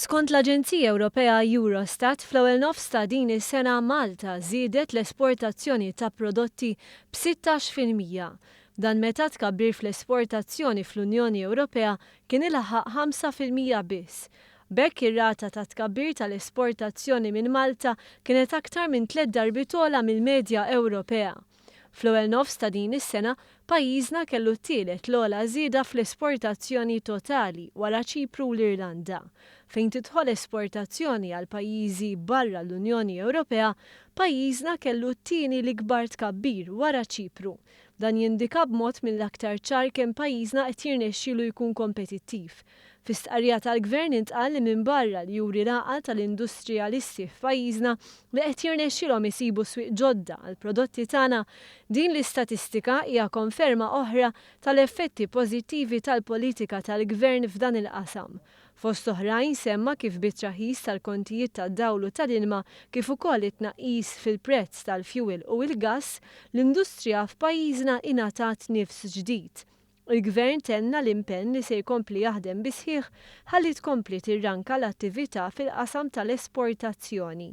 Skont l-Aġenzija Ewropea Eurostat, fl-ewwel nofs ta' din is-sena Malta żiedet l-esportazzjoni ta' prodotti b'16%. Dan meta tkabbir fl-esportazzjoni fl-Unjoni Ewropea kien ilaħħaq 5% biss. B'hekk ir-rata ta' tkabbir tal-esportazzjoni minn Malta kienet aktar minn 3 darbiet ogħla mill-medja Ewropea. Fl-ewwel nofs ta' din is-sena, pajjiżna kellu t-tielet l-ogħla żieda fl-esportazzjoni totali wara Ċipru u l-Irlanda. Fejn tidħol esportazzjoni għal pajjiżi barra l-Unjoni Ewropea, pajjiżna kellu t-tieni l-ikbar tkabbir wara Ċipru. Dan jindika b'mod mill-aktar ċar kemm pajjiżna qed jirnexxielu jkun kompetittiv. Fi-stqarrija tal-Gvern intqal li minn barra li juri l-għaqal tal-industrijalisti f'pajjiżna li qed jirnexxielhom isibu swieq ġodda għall prodotti tagħna, din l-istatistika hija konferma oħra tal-effetti pożittivi tal-politika tal-Gvern f'dan il-qasam. Fost oħrajn semma kif bit-traħis tal-kontijiet tad-dawl u tal-ilma kif ukoll it-tnaqqis fil-prezz tal-fjuwil u l-gass, l-industrija f'pajjiżna ingħatat nifs ġdid. Il-Gvern tenna l-impenn li se jkompli jaħdem bi sħiħ ħalli tkompli tirranka l-attività fil-qasam tal-esportazzjoni.